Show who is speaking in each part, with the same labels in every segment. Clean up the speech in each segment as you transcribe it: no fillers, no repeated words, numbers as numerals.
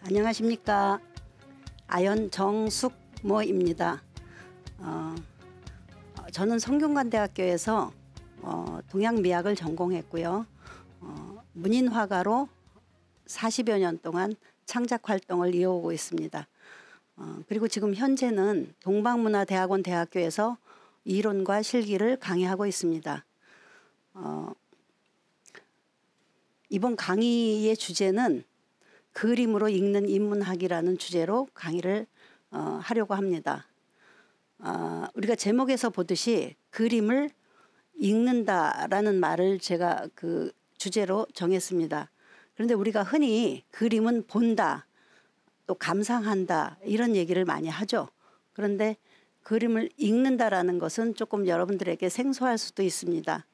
Speaker 1: 안녕하십니까. 아연 정숙모입니다. 저는 성균관대학교에서 동양미학을 전공했고요. 문인화가로 40여 년 동안 창작활동을 이어오고 있습니다. 그리고 지금 현재는 동방문화대학원 대학교에서 이론과 실기를 강의하고 있습니다. 이번 강의의 주제는 그림으로 읽는 인문학이라는 주제로 강의를 하려고 합니다. 우리가 제목에서 보듯이 그림을 읽는다라는 말을 제가 그 주제로 정했습니다. 그런데 우리가 흔히 그림은 본다, 또 감상한다 이런 얘기를 많이 하죠. 그런데 그림을 읽는다라는 것은 조금 여러분들에게 생소할 수도 있습니다.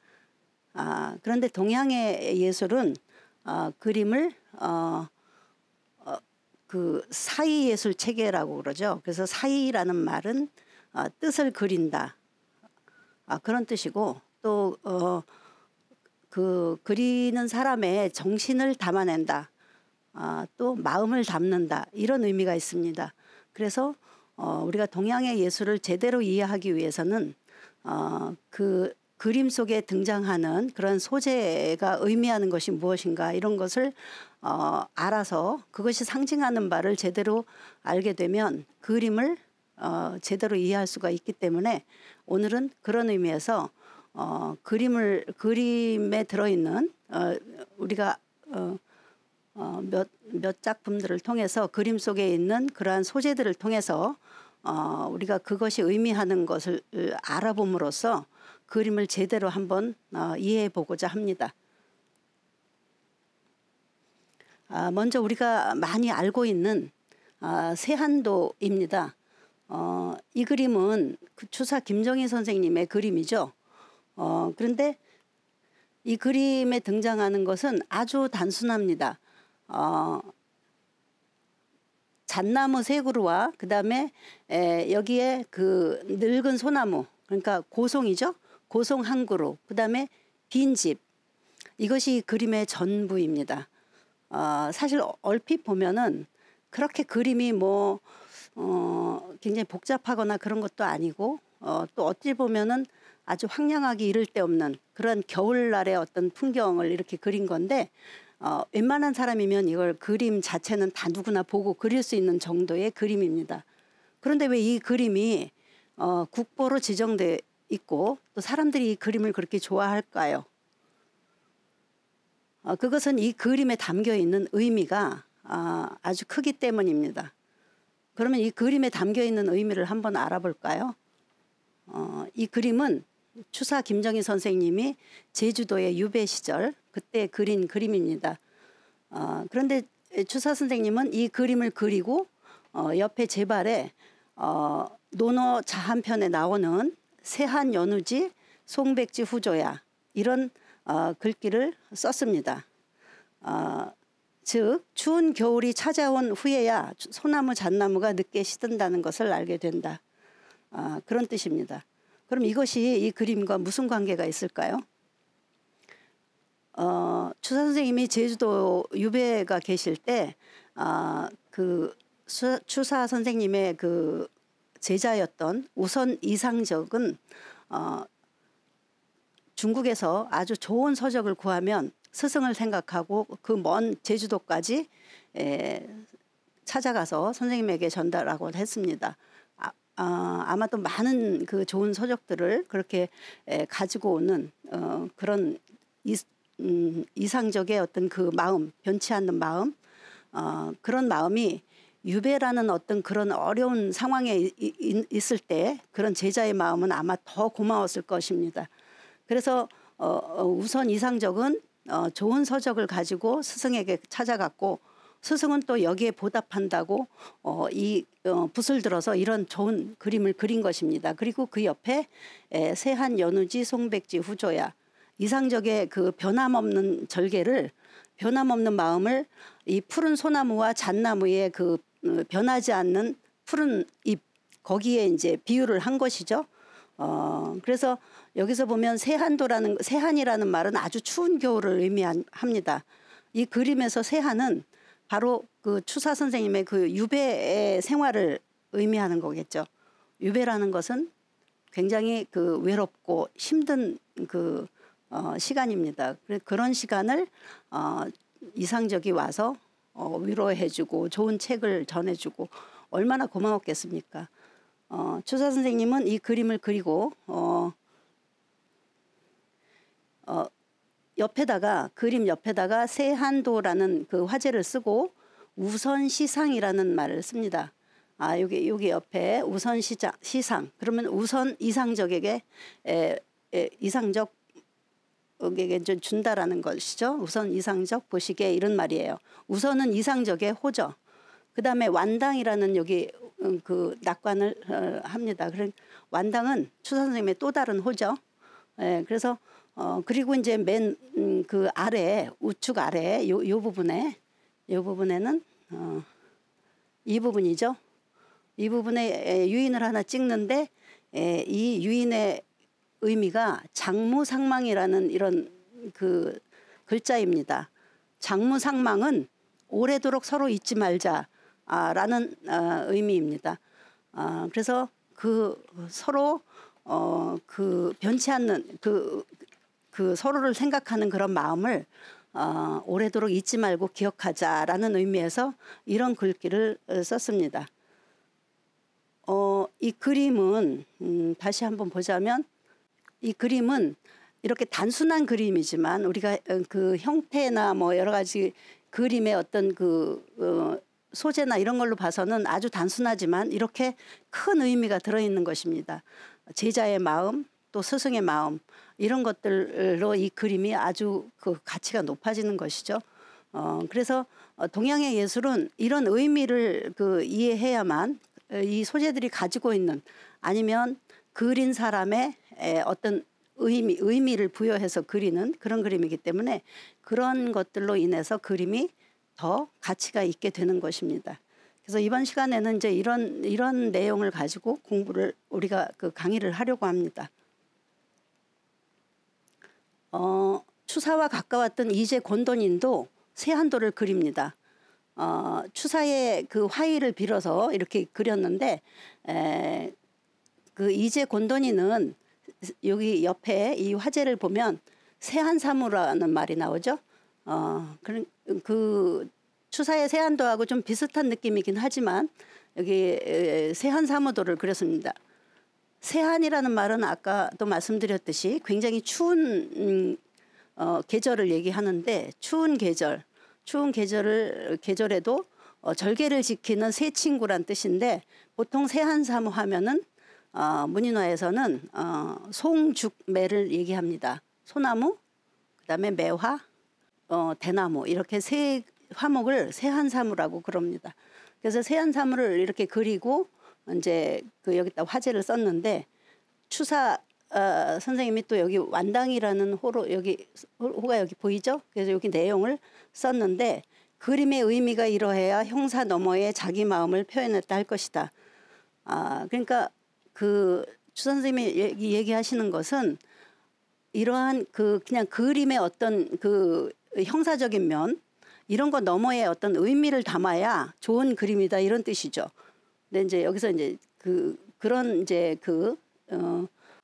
Speaker 1: 그런데 동양의 예술은 그림을 그 사이예술 체계라고 그러죠. 그래서 사이라는 말은 뜻을 그린다, 그런 뜻이고, 또 그 그리는 사람의 정신을 담아낸다, 또 마음을 담는다, 이런 의미가 있습니다. 그래서 우리가 동양의 예술을 제대로 이해하기 위해서는 그 그림 속에 등장하는 그런 소재가 의미하는 것이 무엇인가, 이런 것을 알아서 그것이 상징하는 바를 제대로 알게 되면 그림을 제대로 이해할 수가 있기 때문에 오늘은 그런 의미에서 그림에 들어있는 우리가 몇 작품들을 통해서 그림 속에 있는 그러한 소재들을 통해서 우리가 그것이 의미하는 것을 알아봄으로써 그림을 제대로 한번 이해해 보고자 합니다. 먼저 우리가 많이 알고 있는 세한도입니다. 이 그림은 그 추사 김정희 선생님의 그림이죠. 그런데 이 그림에 등장하는 것은 아주 단순합니다. 잣나무 세 그루와 그 다음에 여기에 그 늙은 소나무, 그러니까 고송이죠. 고송 한 그루, 그 다음에 빈집, 이것이 그림의 전부입니다. 사실 얼핏 보면은 그렇게 그림이 뭐 굉장히 복잡하거나 그런 것도 아니고, 또 어찌 보면은 아주 황량하기 이를 데 없는 그런 겨울날의 어떤 풍경을 이렇게 그린 건데, 웬만한 사람이면 이걸 그림 자체는 다 누구나 보고 그릴 수 있는 정도의 그림입니다. 그런데 왜 이 그림이 국보로 지정돼 있고 또 사람들이 이 그림을 그렇게 좋아할까요? 그것은 이 그림에 담겨 있는 의미가 아주 크기 때문입니다. 그러면 이 그림에 담겨 있는 의미를 한번 알아볼까요? 이 그림은 추사 김정희 선생님이 제주도의 유배 시절 그때 그린 그림입니다. 그런데 추사 선생님은 이 그림을 그리고 옆에 제발에 논어 자한편에 나오는 세한 연우지 송백지 후조야, 이런 글귀를 썼습니다. 즉 추운 겨울이 찾아온 후에야 소나무 잣나무가 늦게 시든다는 것을 알게 된다, 그런 뜻입니다. 그럼 이것이 이 그림과 무슨 관계가 있을까요? 추사 선생님이 제주도 유배가 계실 때 그 추사 선생님의 그 제자였던 우선 이상적은 중국에서 아주 좋은 서적을 구하면 스승을 생각하고 그 먼 제주도까지 찾아가서 선생님에게 전달하고 했습니다. 아마도 많은 그 좋은 서적들을 그렇게 가지고 오는 그런 이상적의 어떤 그 마음, 변치 않는 마음, 그런 마음이 유배라는 어떤 그런 어려운 상황에 있을 때 그런 제자의 마음은 아마 더 고마웠을 것입니다. 그래서 우선 이상적은 좋은 서적을 가지고 스승에게 찾아갔고, 스승은 또 여기에 보답한다고 이 붓을 들어서 이런 좋은 그림을 그린 것입니다. 그리고 그 옆에 세한 연우지 송백지 후조야, 이상적의 그 변함없는 절개를, 변함없는 마음을 이 푸른 소나무와 잣나무의 그 변하지 않는 푸른 잎, 거기에 이제 비유를 한 것이죠. 그래서 여기서 보면 세한이라는 말은 아주 추운 겨울을 의미합니다. 이 그림에서 세한은 바로 그 추사 선생님의 그 유배의 생활을 의미하는 거겠죠. 유배라는 것은 굉장히 그 외롭고 힘든 그 시간입니다. 그런 시간을 이상적이 와서 위로해주고 좋은 책을 전해주고 얼마나 고마웠겠습니까. 추사 선생님은 이 그림을 그리고 옆에다가 그림 옆에다가 세한도라는 그 화제를 쓰고 우선시상이라는 말을 씁니다. 여기 옆에 우선시상 그러면 우선 이상적에게 이상적에게 준다라는 것이죠. 우선 이상적 보시게 이런 말이에요. 우선은 이상적의 호죠. 그 다음에 완당이라는 여기 그 낙관을 합니다. 완당은 추사 선생님의 또 다른 호죠. 그래서 그리고 이제 맨 그 아래 우측 아래 요 부분에는 이 부분이죠. 이 부분에 유인을 하나 찍는데 이 유인의 의미가 장무상망이라는 이런 그 글자입니다. 장무상망은 오래도록 서로 잊지 말자라는 의미입니다. 그래서 그 서로 그 변치 않는 그 서로를 생각하는 그런 마음을 오래도록 잊지 말고 기억하자라는 의미에서 이런 글귀를 썼습니다. 이 그림은 다시 한번 보자면 이 그림은 이렇게 단순한 그림이지만 우리가 그 형태나 뭐 여러 가지 그림의 어떤 그 소재나 이런 걸로 봐서는 아주 단순하지만 이렇게 큰 의미가 들어있는 것입니다. 제자의 마음 또 스승의 마음 이런 것들로 이 그림이 아주 그 가치가 높아지는 것이죠. 그래서 동양의 예술은 이런 의미를 그 이해해야만 이 소재들이 가지고 있는 아니면 그린 사람의 어떤 의미를 부여해서 그리는 그런 그림이기 때문에 그런 것들로 인해서 그림이 더 가치가 있게 되는 것입니다. 그래서 이번 시간에는 이제 이런 내용을 가지고 공부를 우리가 그 강의를 하려고 합니다. 추사와 가까웠던 이제 곤돈인도 세한도를 그립니다. 추사의 그 화의를 빌어서 이렇게 그렸는데 그 이제 곤돈이는 여기 옆에 이 화제를 보면 세한사무라는 말이 나오죠. 그 추사의 세한도하고 좀 비슷한 느낌이긴 하지만 여기 세한사무도를 그렸습니다. 세한이라는 말은 아까도 말씀드렸듯이 굉장히 추운 계절을 얘기하는데 추운 계절에도 절개를 지키는 새 친구란 뜻인데 보통 세한사무 하면은 문인화에서는 송죽매를 얘기합니다. 소나무, 그다음에 매화, 대나무 이렇게 세 화목을 세한사무라고 그럽니다. 그래서 세한사무를 이렇게 그리고 이제 그 여기다 화제를 썼는데 추사 선생님이 또 여기 완당이라는 호로 호가 여기 보이죠? 그래서 여기 내용을 썼는데 그림의 의미가 이러해야 형사 너머에 자기 마음을 표현했다 할 것이다. 그러니까 그 추사 선생님이 얘기하시는 것은 이러한 그 그냥 그림의 어떤 그 형사적인 면 이런 거 너머에 어떤 의미를 담아야 좋은 그림이다 이런 뜻이죠. 근데 이제 여기서 이제 그런 이제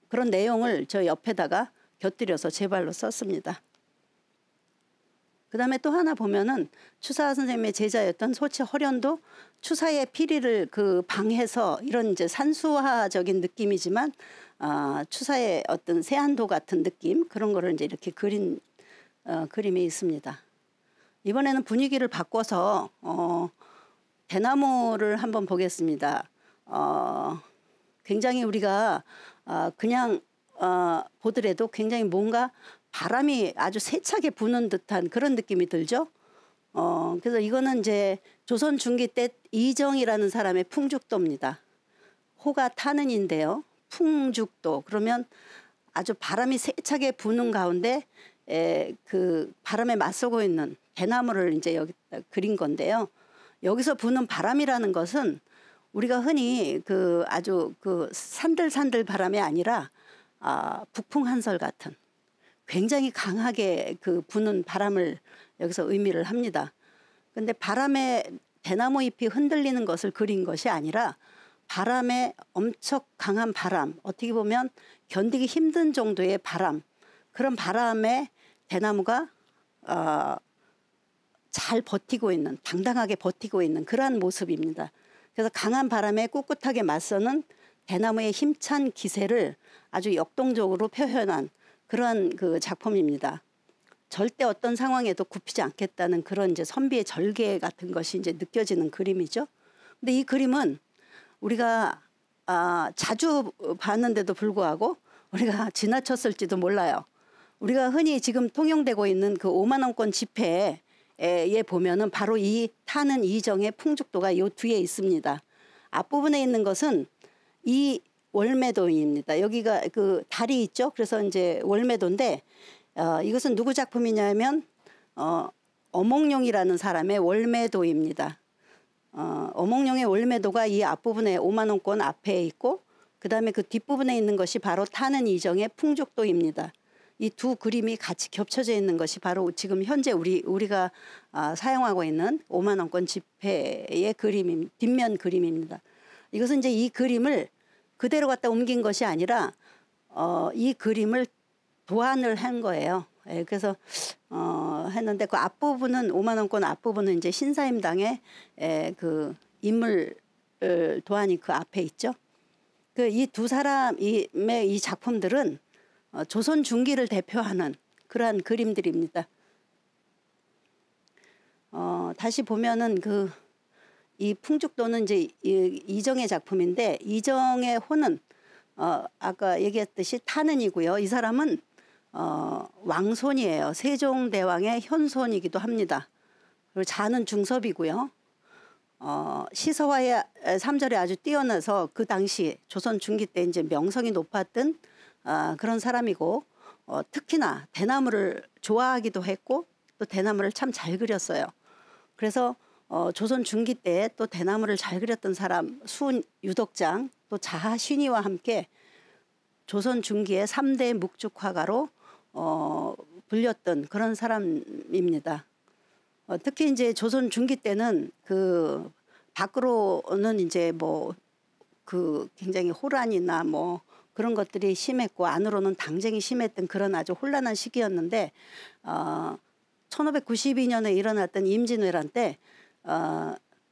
Speaker 1: 그런 내용을 저 옆에다가 곁들여서 제 발로 썼습니다. 그다음에 또 하나 보면은 추사 선생님의 제자였던 소치 허련도 추사의 피리를 그 방해서 이런 이제 산수화적인 느낌이지만 추사의 어떤 세한도 같은 느낌 그런 거를 이제 이렇게 그린 그림이 있습니다. 이번에는 분위기를 바꿔서 대나무를 한번 보겠습니다. 굉장히 우리가 그냥 보더라도 굉장히 뭔가 바람이 아주 세차게 부는 듯한 그런 느낌이 들죠. 그래서 이거는 이제 조선 중기 때 이정이라는 사람의 풍죽도입니다. 호가 타는인데요. 풍죽도 그러면 아주 바람이 세차게 부는 가운데 그 바람에 맞서고 있는 대나무를 이제 여기 그린 건데요. 여기서 부는 바람이라는 것은 우리가 흔히 그 아주 그 산들산들 바람이 아니라 북풍 한설 같은 굉장히 강하게 그 부는 바람을 여기서 의미를 합니다. 근데 바람에 대나무 잎이 흔들리는 것을 그린 것이 아니라 바람에 엄청 강한 바람, 어떻게 보면 견디기 힘든 정도의 바람, 그런 바람에 대나무가 잘 버티고 있는, 당당하게 버티고 있는 그러한 모습입니다. 그래서 강한 바람에 꿋꿋하게 맞서는 대나무의 힘찬 기세를 아주 역동적으로 표현한 그러한 그 작품입니다. 절대 어떤 상황에도 굽히지 않겠다는 그런 이제 선비의 절개 같은 것이 이제 느껴지는 그림이죠. 근데 이 그림은 우리가 자주 봤는데도 불구하고 우리가 지나쳤을지도 몰라요. 우리가 흔히 지금 통용되고 있는 그 5만 원권 지폐에 보면은 바로 이 타는 이정의 풍족도가 요 뒤에 있습니다. 앞부분에 있는 것은 이 월매도입니다. 여기가 그 달이 있죠. 그래서 이제 월매도인데 이것은 누구 작품이냐면 어몽룡이라는 사람의 월매도입니다. 어몽룡의 월매도가 이 앞부분에 5만 원권 앞에 있고 그다음에 그 뒷부분에 있는 것이 바로 타는 이정의 풍족도입니다. 이 두 그림이 같이 겹쳐져 있는 것이 바로 지금 현재 우리가 사용하고 있는 5만 원권 지폐의 뒷면 그림입니다. 이것은 이제 이 그림을 그대로 갖다 옮긴 것이 아니라 이 그림을 도안을 한 거예요. 예, 그래서 했는데 그 앞부분은 5만 원권 앞부분은 이제 신사임당의 그 인물 도안이 그 앞에 있죠. 그 이 두 사람의 이 작품들은 조선 중기를 대표하는 그러한 그림들입니다. 다시 보면은 그 이 풍죽도는 이제 이정의 작품인데 이정의 호는 아까 얘기했듯이 타는이고요. 이 사람은 왕손이에요. 세종대왕의 현손이기도 합니다. 그리고 자는 중섭이고요. 시서와의 삼절에 아주 뛰어나서 그 당시 조선 중기 때 이제 명성이 높았던 그런 사람이고 특히나 대나무를 좋아하기도 했고 또 대나무를 참 잘 그렸어요. 그래서 조선 중기 때 또 대나무를 잘 그렸던 사람 수유덕장 또 자하신이와 함께 조선 중기의 3대 묵죽화가로 불렸던 그런 사람입니다. 특히 이제 조선 중기 때는 그 밖으로는 이제 뭐 그 굉장히 호란이나 뭐 그런 것들이 심했고 안으로는 당쟁이 심했던 그런 아주 혼란한 시기였는데 1592년에 일어났던 임진왜란 때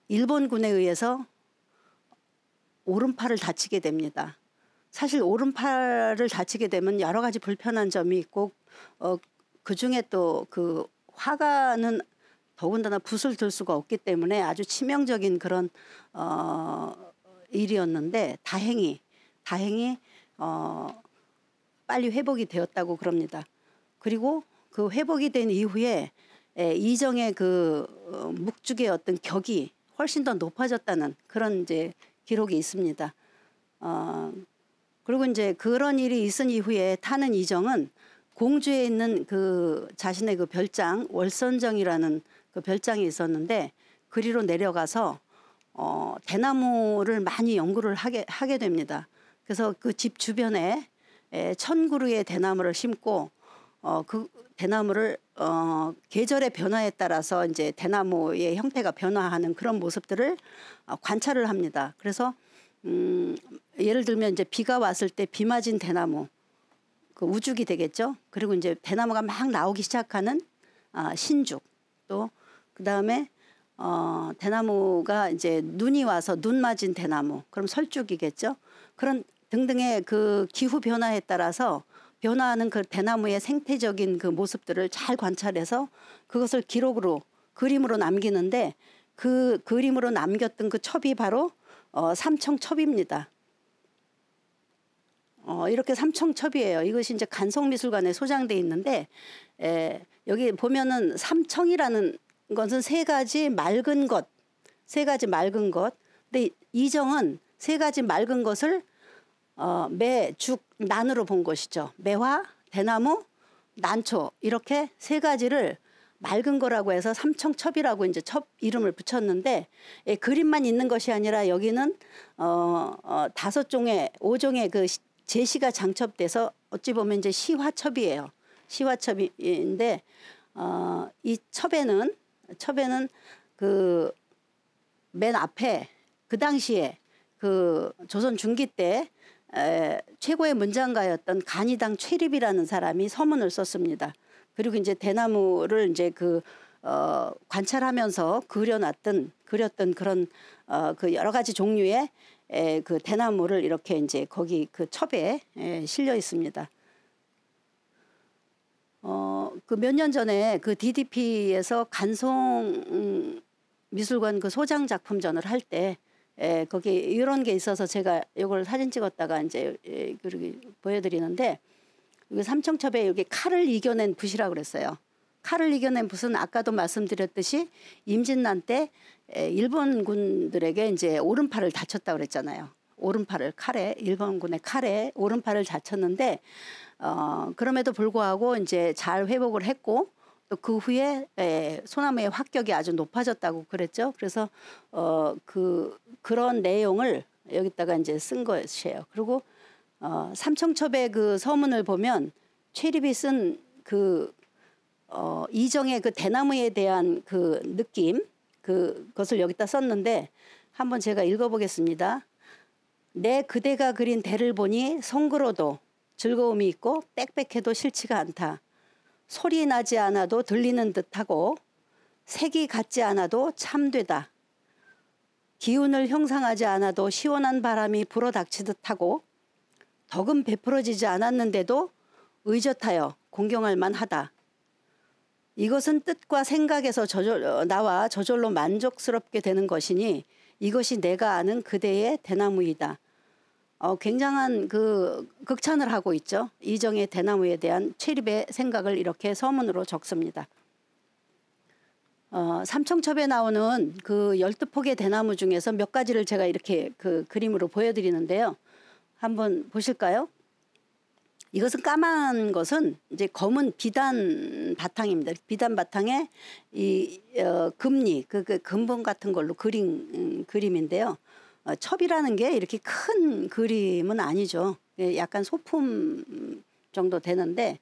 Speaker 1: 일본군에 의해서 오른팔을 다치게 됩니다. 사실 오른팔을 다치게 되면 여러 가지 불편한 점이 있고 그중에 또 그 화가는 더군다나 붓을 들 수가 없기 때문에 아주 치명적인 그런 일이었는데 다행히 빨리 회복이 되었다고 그럽니다. 그리고 그 회복이 된 이후에 이정의 그 묵죽의 어떤 격이 훨씬 더 높아졌다는 그런 이제 기록이 있습니다. 그리고 이제 그런 일이 있은 이후에 타는 이정은 공주에 있는 그 자신의 그 별장 월선정이라는 그 별장이 있었는데 그리로 내려가서 대나무를 많이 연구를 하게 됩니다. 그래서 그 집 주변에 1000그루의 대나무를 심고 그 대나무를 계절의 변화에 따라서 이제 대나무의 형태가 변화하는 그런 모습들을 관찰을 합니다. 그래서 예를 들면 이제 비가 왔을 때 비 맞은 대나무 그 우죽이 되겠죠. 그리고 이제 대나무가 막 나오기 시작하는 신죽 또 그다음에 대나무가 이제 눈이 와서 눈 맞은 대나무 그럼 설죽이겠죠. 그런 등등의 그 기후 변화에 따라서 변화하는 그 대나무의 생태적인 그 모습들을 잘 관찰해서 그것을 기록으로 그림으로 남기는데 그 그림으로 남겼던 그 첩이 바로 삼청첩입니다. 이렇게 삼청첩이에요. 이것이 이제 간송미술관에 소장돼 있는데 여기 보면은 삼청이라는 것은 세 가지 맑은 것. 근데 이정은 세 가지 맑은 것을 매, 죽, 난으로 본 것이죠. 매화, 대나무, 난초 이렇게 세 가지를 맑은 거라고 해서 삼청첩이라고 이제 첩 이름을 붙였는데 그림만 있는 것이 아니라 여기는 5종의 그 제시가 장첩돼서 어찌 보면 이제 시화첩이에요. 시화첩인데 이 첩에는 그 맨 앞에 그 당시에 그 조선 중기 때 최고의 문장가였던 간이당 최립이라는 사람이 서문을 썼습니다. 그리고 이제 대나무를 이제 관찰하면서 그렸던 그런 그 여러 가지 종류의 그 대나무를 이렇게 이제 거기 그 첩에 실려 있습니다. 그 몇 년 전에 그 DDP에서 간송 미술관 그 소장 작품전을 할 때 거기 이런 게 있어서 제가 이걸 사진 찍었다가 이제 그렇게 보여드리는데, 여기 삼청첩에 여기 칼을 이겨낸 붓이라고 그랬어요. 칼을 이겨낸 붓은 아까도 말씀드렸듯이 임진난 때 일본군들에게 이제 오른팔을 다쳤다고 그랬잖아요. 오른팔을 일본군의 칼에 오른팔을 다쳤는데 그럼에도 불구하고 이제 잘 회복을 했고, 또 그 후에 소나무의 화격이 아주 높아졌다고 그랬죠. 그래서 그런 내용을 여기다가 이제 쓴 것이에요. 그리고 삼청첩의 그 서문을 보면 최립이 쓴 이정의 그 대나무에 대한 그 느낌, 그것을 여기다 썼는데 한번 제가 읽어보겠습니다. 내 그대가 그린 대를 보니 성그러도 즐거움이 있고 빽빽해도 싫지가 않다. 소리 나지 않아도 들리는 듯하고 색이 같지 않아도 참되다. 기운을 형상하지 않아도 시원한 바람이 불어닥치듯 하고 덕은 베풀어지지 않았는데도 의젓하여 공경할 만하다. 이것은 뜻과 생각에서 나와 저절로 만족스럽게 되는 것이니 이것이 내가 아는 그대의 대나무이다. 굉장한 그 극찬을 하고 있죠. 이정의 대나무에 대한 최립의 생각을 이렇게 서문으로 적습니다. 삼청첩에 나오는 그 12폭의 대나무 중에서 몇 가지를 제가 이렇게 그 그림으로 보여드리는데요. 한번 보실까요? 이것은 까만 것은 이제 검은 비단 바탕입니다. 비단 바탕에 이 금리, 그 근본 같은 걸로 그린 그림인데요. 첩이라는 게 이렇게 큰 그림은 아니죠. 약간 소품 정도 되는데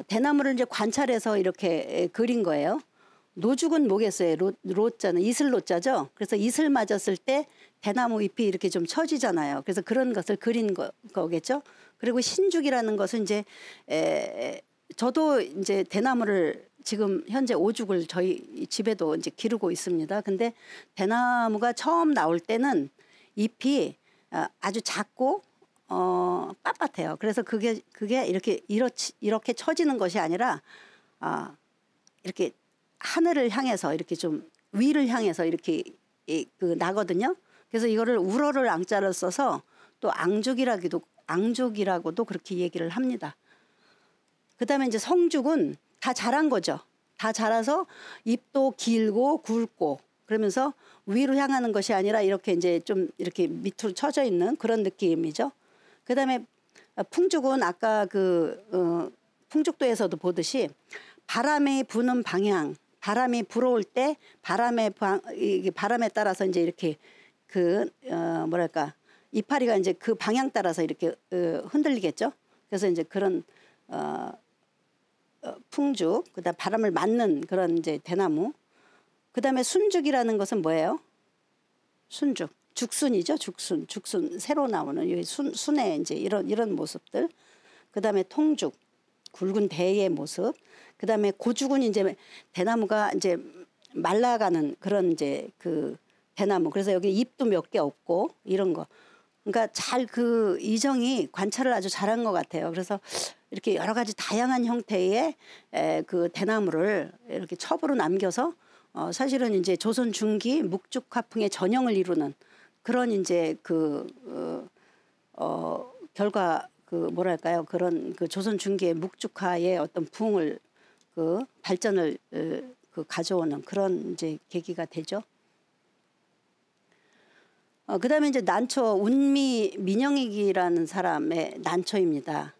Speaker 1: 대나무를 이제 관찰해서 이렇게 그린 거예요. 노죽은 뭐겠어요? 로자는 이슬로자죠. 그래서 이슬 맞았을 때 대나무 잎이 이렇게 좀 처지잖아요. 그래서 그런 것을 그린 거겠죠. 그리고 신죽이라는 것은 이제 저도 이제 대나무를 지금 현재 오죽을 저희 집에도 이제 기르고 있습니다. 근데 대나무가 처음 나올 때는 잎이 아주 작고 빳빳해요. 그래서 그게 이렇게 처지는 것이 아니라 이렇게 하늘을 향해서 이렇게 좀 위를 향해서 이렇게 나거든요. 그래서 이거를 우러를 앙자를 써서 또 앙죽이라고도 그렇게 얘기를 합니다. 그다음에 이제 성죽은 다 자란 거죠. 다 자라서 잎도 길고 굵고 그러면서 위로 향하는 것이 아니라 이렇게 이제 좀 이렇게 밑으로 처져 있는 그런 느낌이죠. 그다음에 풍죽은 아까 풍죽도에서도 보듯이 바람이 부는 방향, 바람이 불어올 때 바람에 따라서 이제 이렇게 이파리가 이제 그 방향 따라서 이렇게 흔들리겠죠. 그래서 이제 그런 풍죽, 그다음 바람을 맞는 그런 이제 대나무. 그다음에 순죽이라는 것은 뭐예요? 순죽, 죽순이죠. 죽순 새로 나오는 이 순의 이제 이런 모습들. 그다음에 통죽, 굵은 대의 모습. 그다음에 고죽은 이제 대나무가 이제 말라가는 그런 이제 그 대나무. 그래서 여기 잎도 몇 개 없고 이런 거. 그러니까 이정이 관찰을 아주 잘한 것 같아요. 그래서 이렇게 여러 가지 다양한 형태의 그 대나무를 이렇게 첩으로 남겨서 사실은 이제 조선 중기 묵죽 화풍의 전형을 이루는 그런 이제 결과 뭐랄까요, 그런 조선 중기의 묵죽화의 어떤 부흥을 발전을 가져오는 그런 이제 계기가 되죠. 그다음에 이제 난초 운미 민영익이라는 사람의 난초입니다.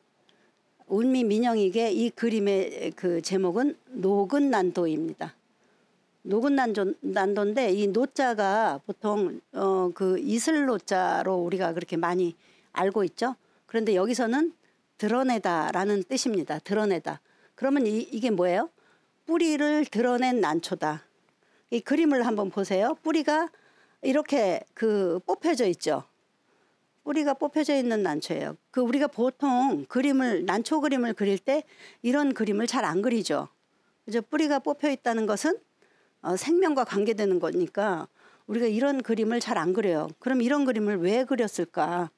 Speaker 1: 운미 민영익의 이 그림의 그 제목은 녹은난도입니다. 녹은난도인데 이 노자가 보통 그 이슬노자로 우리가 그렇게 많이 알고 있죠. 그런데 여기서는 드러내다라는 뜻입니다. 드러내다. 그러면 이게 뭐예요? 뿌리를 드러낸 난초다. 이 그림을 한번 보세요. 뿌리가 이렇게 그 뽑혀져 있죠. 뿌리가 뽑혀져 있는 난초예요. 그 우리가 보통 난초 그림을 그릴 때 이런 그림을 잘 안 그리죠. 그죠? 뿌리가 뽑혀 있다는 것은 생명과 관계되는 거니까 우리가 이런 그림을 잘 안 그려요. 그럼 이런 그림을 왜 그렸을까?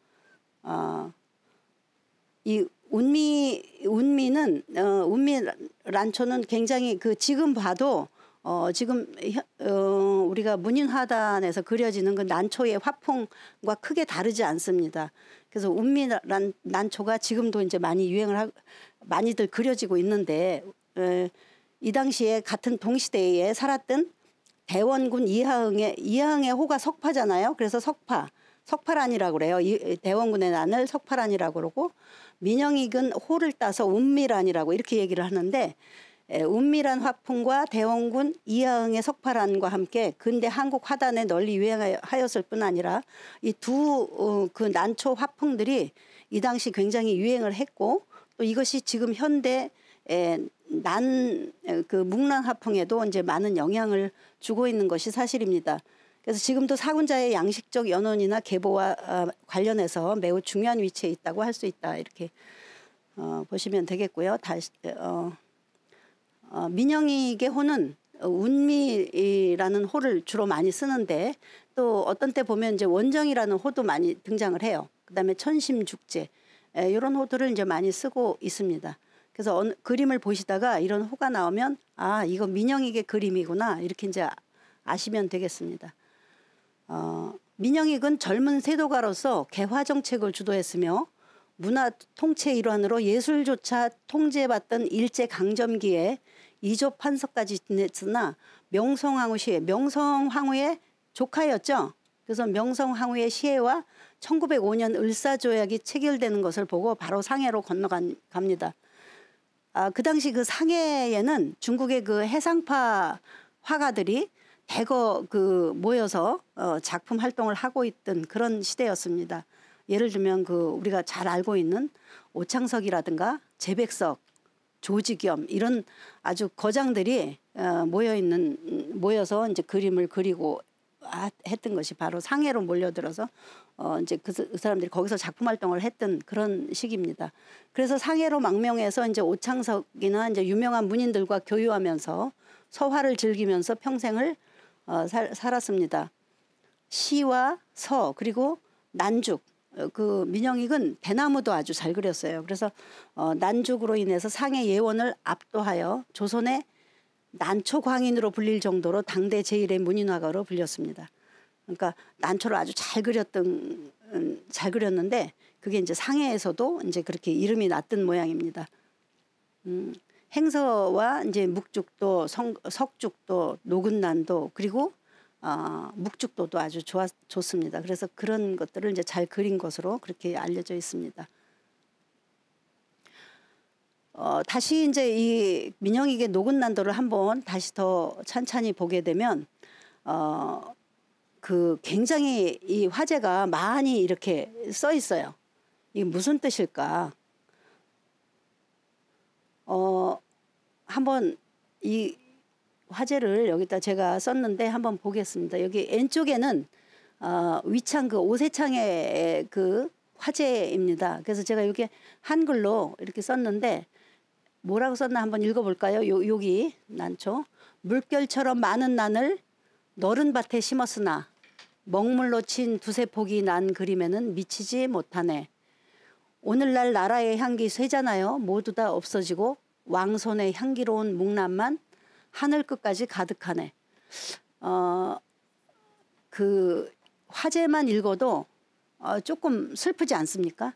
Speaker 1: 이 운미 란초는 굉장히 지금 봐도 지금 우리가 문인화단에서 그려지는 그 난초의 화풍과 크게 다르지 않습니다. 그래서 운미 난초가 지금도 이제 많이 많이들 그려지고 있는데 이 당시에 같은 동시대에 살았던 대원군 이하흥의 호가 석파잖아요. 그래서 석파란이라고 그래요. 대원군의 난을 석파란이라고 그러고 민영익은 호를 따서 운미란이라고 이렇게 얘기를 하는데 운미란 화풍과 대원군 이하흥의 석파란과 함께 근대 한국 화단에 널리 유행하였을 뿐 아니라 이 그 난초 화풍들이 이 당시 굉장히 유행을 했고 또 이것이 지금 현대 묵란 화풍에도 이제 많은 영향을 주고 있는 것이 사실입니다. 그래서 지금도 사군자의 양식적 연원이나 계보와 관련해서 매우 중요한 위치에 있다고 할 수 있다. 이렇게 보시면 되겠고요. 민영익의 호는 운미라는 호를 주로 많이 쓰는데 또 어떤 때 보면 이제 원정이라는 호도 많이 등장을 해요. 그다음에 천심죽제 이런 호들을 이제 많이 쓰고 있습니다. 그래서 그림을 보시다가 이런 호가 나오면 이거 민영익의 그림이구나 이렇게 이제 아시면 되겠습니다. 민영익은 젊은 세도가로서 개화 정책을 주도했으며 문화 통치의 일환으로 예술조차 통제받던 일제 강점기에 이조 판서까지 지냈으나 명성황후의 조카였죠. 그래서 명성황후의 시해와 1905년 을사조약이 체결되는 것을 보고 바로 상해로 건너갑니다. 그 당시 그 상해에는 중국의 그 해상파 화가들이 대거 모여서 작품 활동을 하고 있던 그런 시대였습니다. 예를 들면 우리가 잘 알고 있는 오창석이라든가 제백석, 조지겸 이런 아주 거장들이 모여서 이제 그림을 그리고 했던 것이 바로 상해로 몰려들어서 이제 그 사람들이 거기서 작품 활동을 했던 그런 시기입니다. 그래서 상해로 망명해서 이제 오창석이나 이제 유명한 문인들과 교유하면서 서화를 즐기면서 평생을 살았습니다. 시와 서 그리고 난죽 민영익은 대나무도 아주 잘 그렸어요. 그래서 난죽으로 인해서 상해 예원을 압도하여 조선의 난초광인으로 불릴 정도로 당대 제1의 문인화가로 불렸습니다. 그러니까 난초를 아주 잘 그렸는데 그게 이제 상해에서도 이제 그렇게 이름이 났던 모양입니다. 행서와 이제 묵죽도, 석죽도, 노근난도 그리고 묵죽도도 아주 좋습니다. 그래서 그런 것들을 이제 잘 그린 것으로 그렇게 알려져 있습니다. 다시 이제 이 민영익의 노근난도를 한번 다시 더 찬찬히 보게 되면 굉장히 이 화제가 많이 이렇게 써 있어요. 이게 무슨 뜻일까? 한번 이 화제를 여기다 제가 썼는데 한번 보겠습니다. 여기 왼쪽에는 위창 오세창의 화제입니다. 그래서 제가 여기 한글로 이렇게 썼는데 뭐라고 썼나 한번 읽어볼까요? 여기 난초. 물결처럼 많은 난을 너른 밭에 심었으나 먹물로 친 두세 폭이 난 그림에는 미치지 못하네. 오늘날 나라의 향기 쇠잖아요. 모두 다 없어지고 왕손의 향기로운 묵란만 하늘 끝까지 가득하네. 화제만 읽어도 조금 슬프지 않습니까?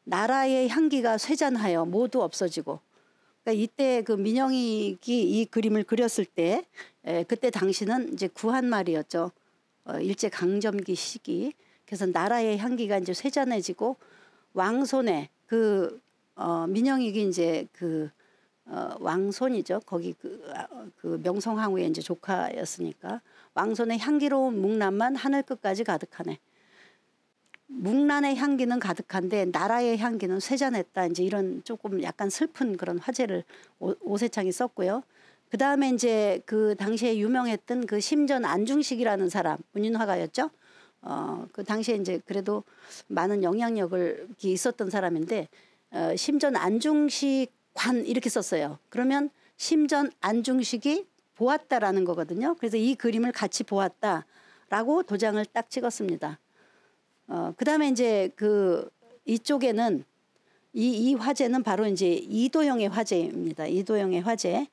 Speaker 1: 나라의 향기가 쇠잔하여 모두 없어지고. 그러니까 이때 민영익이 이 그림을 그렸을 때 그때 당시는 이제 구한말이었죠. 일제 강점기 시기. 그래서 나라의 향기가 이제 쇠잔해지고 왕손의 민영익이 이제 왕손이죠. 거기 명성황후의 이제 조카였으니까 왕손의 향기로운 묵란만 하늘 끝까지 가득하네. 묵란의 향기는 가득한데 나라의 향기는 쇠잔했다. 이제 이런 조금 약간 슬픈 그런 화제를 오세창이 썼고요. 그 다음에 이제 그 당시에 유명했던 그 심전 안중식이라는 사람, 문인화가였죠. 그 당시에 이제 그래도 많은 영향력을 있었던 사람인데, 심전 안중식 관 이렇게 썼어요. 그러면 심전 안중식이 보았다라는 거거든요. 그래서 이 그림을 같이 보았다라고 도장을 딱 찍었습니다. 그 다음에 이제 그 이쪽에는 이 화재는 바로 이제 이도영의 화재입니다. 이도영의 화재.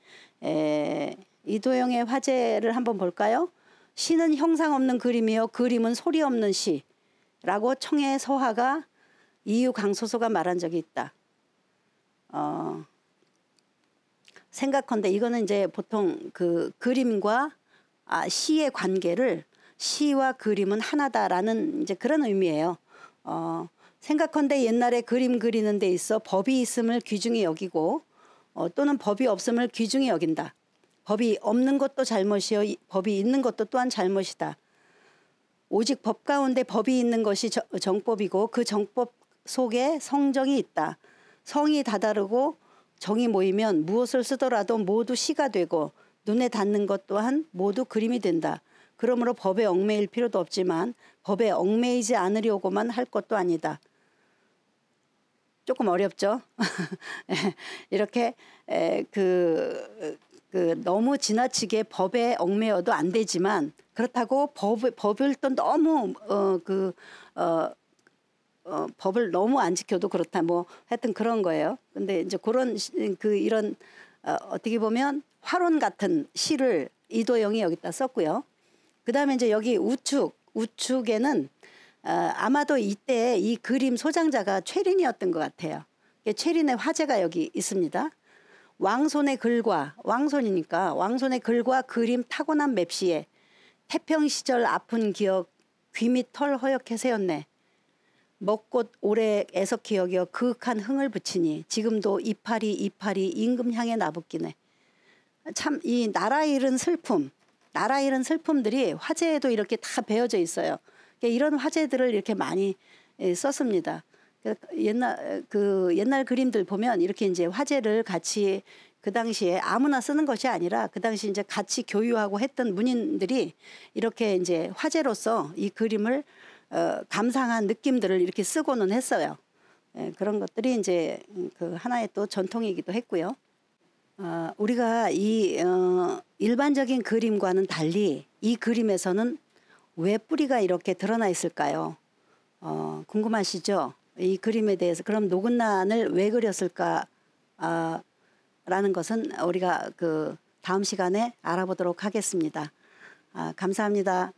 Speaker 1: 이도영의 화재를 한번 볼까요? 시는 형상 없는 그림이요, 그림은 소리 없는 시라고 청해 서화가 이유 강소소가 말한 적이 있다. 생각컨대 이거는 이제 보통 그 그림과 시의 관계를 시와 그림은 하나다라는 이제 그런 의미예요. 생각컨대 옛날에 그림 그리는 데 있어 법이 있음을 귀중히 여기고 또는 법이 없음을 귀중히 여긴다. 법이 없는 것도 잘못이요, 법이 있는 것도 또한 잘못이다. 오직 법 가운데 법이 있는 것이 정법이고 그 정법 속에 성정이 있다. 성이 다다르고 정이 모이면 무엇을 쓰더라도 모두 시가 되고 눈에 닿는 것 또한 모두 그림이 된다. 그러므로 법에 얽매일 필요도 없지만 법에 얽매이지 않으려고만 할 것도 아니다. 조금 어렵죠? 이렇게 너무 지나치게 법에 얽매여도 안 되지만 그렇다고 법을 또 너무 법을 너무 안 지켜도 그렇다, 뭐 하여튼 그런 거예요. 근데 이제 그런 이런 어떻게 보면 화론 같은 시를 이도영이 여기다 썼고요. 그 다음에 이제 여기 우측에는 아마도 이때 이 그림 소장자가 최린이었던 것 같아요. 최린의 화재가 여기 있습니다. 왕손의 글과, 왕손이니까 왕손의 글과 그림 타고난 맵시에 태평 시절 아픈 기억 귀 밑 털 허옇게 새었네. 먹꽃 오래 애석히 여겨 그윽한 흥을 붙이니 지금도 이파리 임금 향해 나붓기네. 참 이 나라 잃은 슬픔들이 화재에도 이렇게 다 배어져 있어요. 이런 화재들을 이렇게 많이 썼습니다. 옛날 그림들 보면 이렇게 이제 화재를 같이 그 당시에 아무나 쓰는 것이 아니라 그 당시 이제 같이 교유하고 했던 문인들이 이렇게 이제 화재로서 이 그림을 감상한 느낌들을 이렇게 쓰고는 했어요. 그런 것들이 이제 그 하나의 또 전통이기도 했고요. 우리가 이 일반적인 그림과는 달리 이 그림에서는 왜 뿌리가 이렇게 드러나 있을까요? 궁금하시죠? 이 그림에 대해서 그럼 노근난을 왜 그렸을까? 라는 것은 우리가 그 다음 시간에 알아보도록 하겠습니다. 감사합니다.